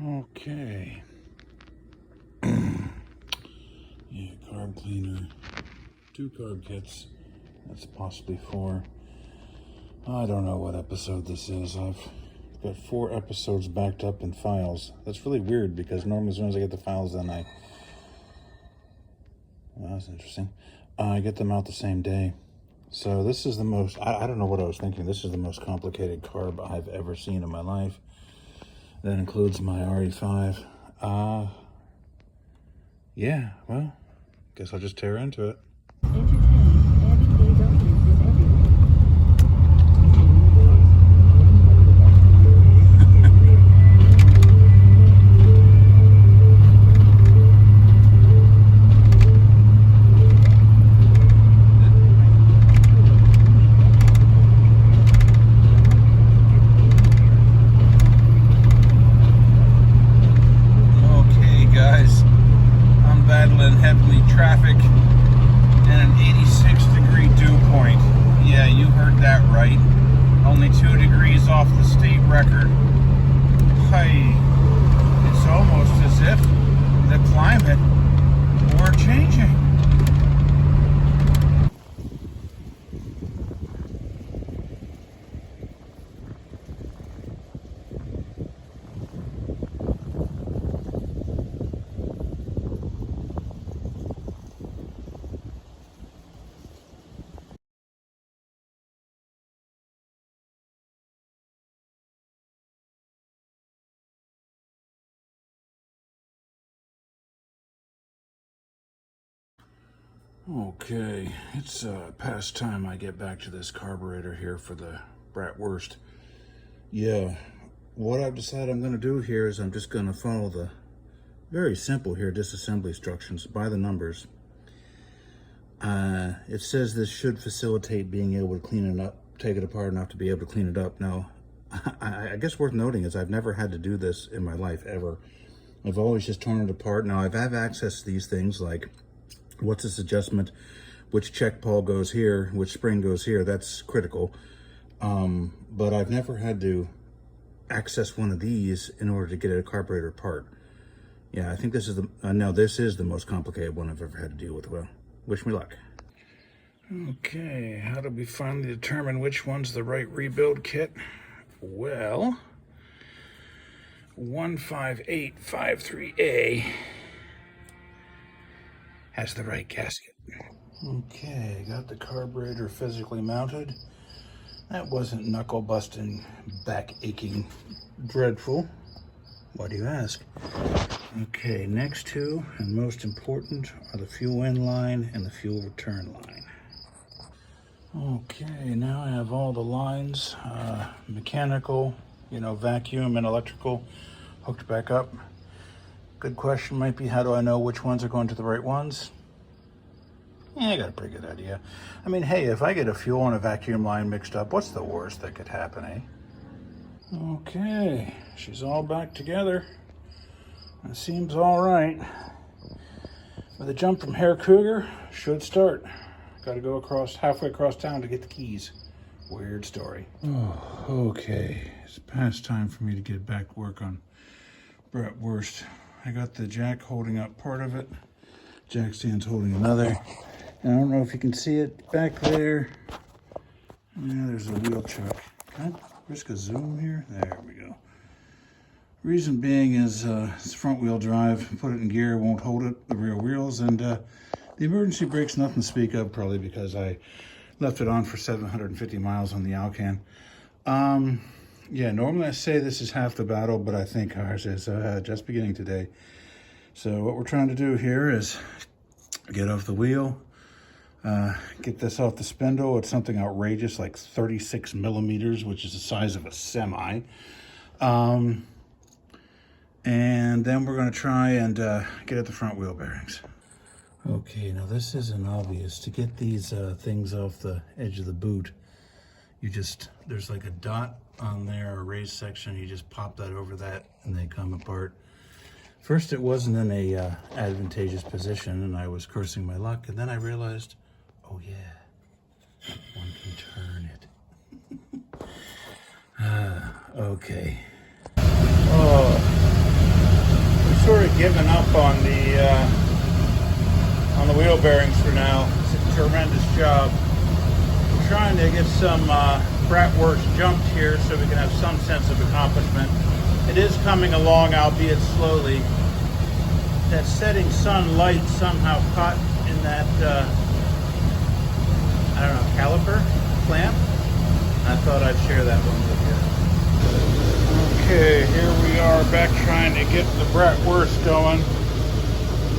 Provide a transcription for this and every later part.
Okay. Yeah, carb cleaner. 2 carb kits. That's possibly 4. I don't know what episode this is. I've got 4 episodes backed up in files. That's really weird because normally as soon as I get the files, then well, that's interesting. I get them out the same day. So this is the most, I don't know what I was thinking. This is the most complicated carb I've ever seen in my life. That includes my RE5. Yeah, well, guess I'll just tear into it. Heavily traffic and an 86-degree dew point. Yeah, you heard that right. Only 2 degrees off the state record. Hey, it's almost as if the climate were changing. Okay, it's past time I get back to this carburetor here for the bratwurst. Yeah, what I've decided I'm going to do here is I'm just going to follow the very simple here disassembly instructions by the numbers. It says this should facilitate being able to clean it up, take it apart enough to be able to clean it up. Now, I guess worth noting is I've never had to do this in my life ever. I've always just torn it apart. Now, I've had access to these things like what's this adjustment, which check pawl goes here, which spring goes here. That's critical. But I've never had to access one of these in order to get a carburetor apart. Yeah, I think this is this is the most complicated one I've ever had to deal with. Well, wish me luck. Okay, how do we finally determine which one's the right rebuild kit? Well, 15853A has the right gasket. Okay, got the carburetor physically mounted. That wasn't knuckle busting, back aching, dreadful. Why do you ask? Okay, next to and most important are the fuel in line and the fuel return line. Okay, now I have all the lines, mechanical, vacuum and electrical hooked back up. Good question might be, how do I know which ones are going to the right ones? Yeah, I got a pretty good idea. I mean, hey, if I get a fuel and a vacuum line mixed up, what's the worst that could happen, eh? Okay, she's all back together. It seems all right. With a jump from Hare Cougar, should start. Got to go halfway across town to get the keys. Weird story. Oh, okay. It's past time for me to get back to work on bratwurst. I got the jack holding up part of it. Jack stand's holding another. And I don't know if you can see it back there. Yeah, there's a wheel chuck. Can I risk a zoom here? There we go. Reason being is it's front wheel drive. Put it in gear, won't hold it, the rear wheels. And the emergency brake's nothing to speak of, probably because I left it on for 750 miles on the Alcan. Yeah, normally I say this is half the battle, but I think ours is just beginning today. So what we're trying to do here is get off the wheel, get this off the spindle. It's something outrageous, like 36 millimeters, which is the size of a semi. And then we're going to try and get at the front wheel bearings. Okay, now this isn't obvious. To get these things off the edge of the boot, there's like a dot on there, a raised section. You just pop that over that and they come apart. First, it wasn't in a advantageous position and I was cursing my luck. And then I realized, oh yeah, one can turn it. Okay. Oh. given up on the wheel bearings for now. It's a tremendous job. We're trying to get some bratwurst jumped here so we can have some sense of accomplishment. It is coming along, albeit slowly. That setting sun light somehow caught in that, I don't know, caliper clamp. I thought I'd share that one with you. Okay, here we are back trying to get the bratwurst going.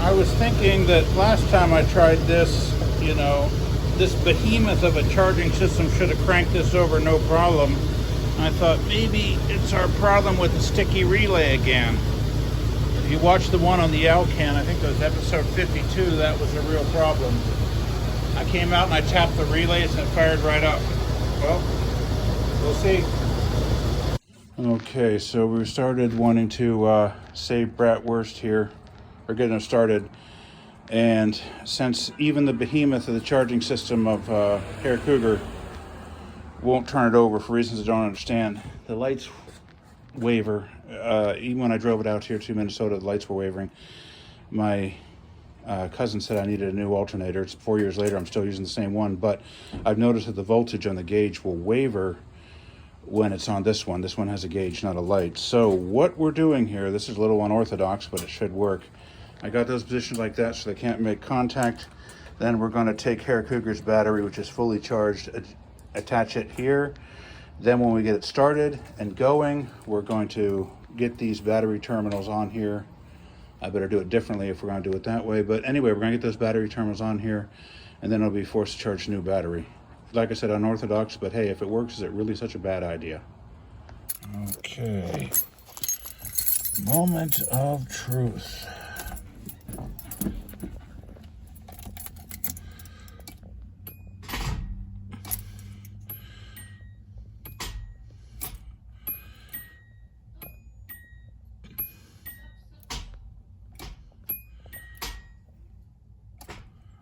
I was thinking that last time I tried this, you know, this behemoth of a charging system should have cranked this over no problem. I thought maybe it's our problem with the sticky relay again. If you watch the one on the Alcan, I think it was episode 52, that was a real problem. I came out and I tapped the relays and it fired right up. Well, we'll see. Okay, so we started wanting to save bratwurst here, or getting it started. And since even the behemoth of the charging system of Herr Cougar won't turn it over for reasons I don't understand, the lights waver. Even when I drove it out here to Minnesota, the lights were wavering. My cousin said I needed a new alternator. It's 4 years later, I'm still using the same one, but I've noticed that the voltage on the gauge will waver when it's on this one. This one has a gauge, not a light. So what we're doing here, this is a little unorthodox, but it should work. I got those positioned like that so they can't make contact. Then we're going to take Herr Cougar's battery, which is fully charged, attach it here. Then when we get it started and going, we're going to get these battery terminals on here. I better do it differently if we're going to do it that way. But anyway, we're going to get those battery terminals on here, and then it'll be forced to charge a new battery. Like I said, unorthodox, but hey, if it works, is it really such a bad idea? Okay. Moment of truth.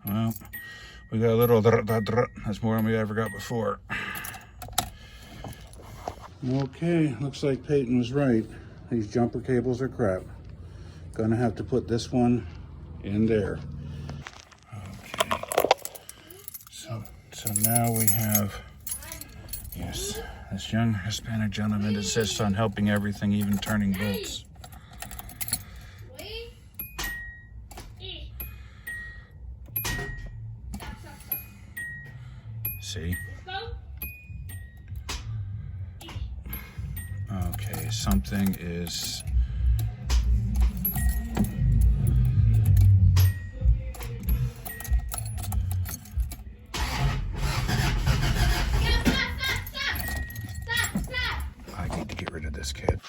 Well, we got a little, that's more than we ever got before. Okay, looks like Peyton was right. These jumper cables are crap. Gonna have to put this one in there. Okay, so now we have, yes, this young Hispanic gentleman insists on helping everything, even turning bolts. See? Okay, something is... I need to get rid of this kid.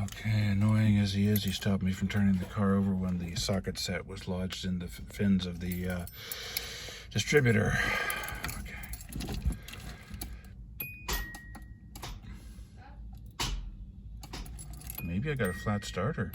Okay, annoying as he is, he stopped me from turning the car over when the socket set was lodged in the fins of the distributor. Okay. Maybe I got a flat starter.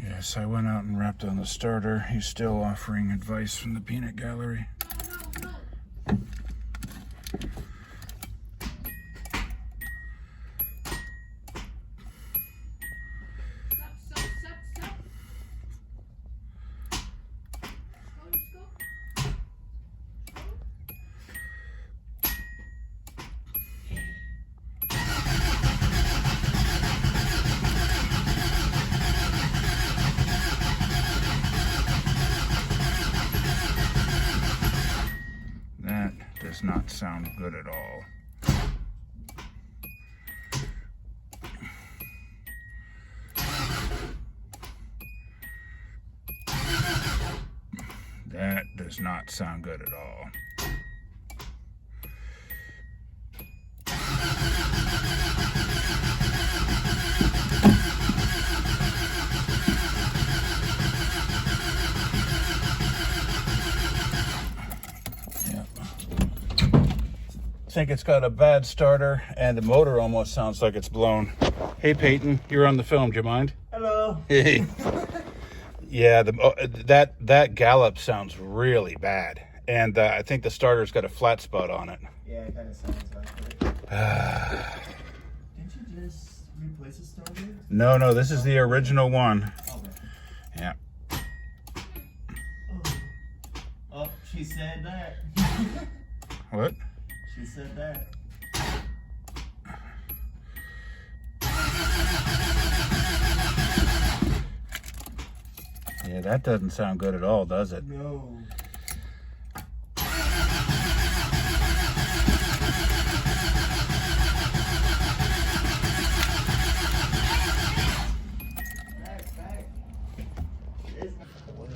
Yes, I went out and wrapped on the starter. He's still offering advice from the peanut gallery. Does not sound good at all. That does not sound good at all. think it's got a bad starter, and the motor almost sounds like it's blown. Hey, Peyton, you're on the film. Do you mind? Hello. Hey. Yeah, that gallop sounds really bad, and I think the starter's got a flat spot on it. Yeah, it kind of sounds like it. Didn't you just replace the starter? No, this is the original one. Okay. Yeah. Oh, she said that. What? She said that. Yeah, that doesn't sound good at all, does it? No.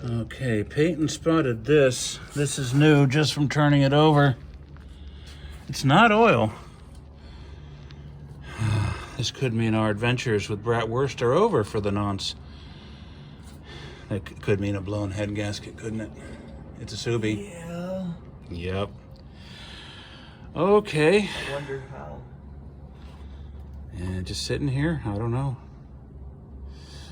Okay, Peyton spotted this. This is new just from turning it over. It's not oil. This could mean our adventures with Bratwurst are over for the nonce. That could mean a blown head gasket, couldn't it? It's a Subi. Yeah. Yep. Okay. I wonder how. And just sitting here, I don't know.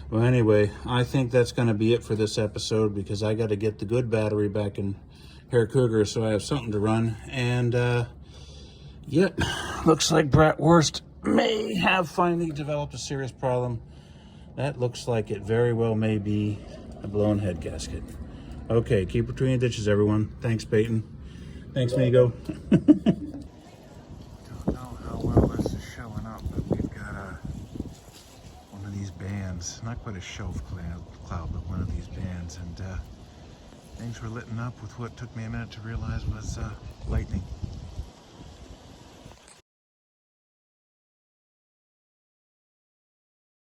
Well, anyway, I think that's going to be it for this episode because I got to get the good battery back in Herr Cougar so I have something to run. And, yep, looks like Bratwurst may have finally developed a serious problem. That looks like it very well may be a blown head gasket. Okay, keep between the ditches, everyone. Thanks, Peyton. Thanks, Migo. Don't know how well this is showing up, but we've got one of these bands. Not quite a shelf cloud, but one of these bands. And things were lit up with what took me a minute to realize was lightning.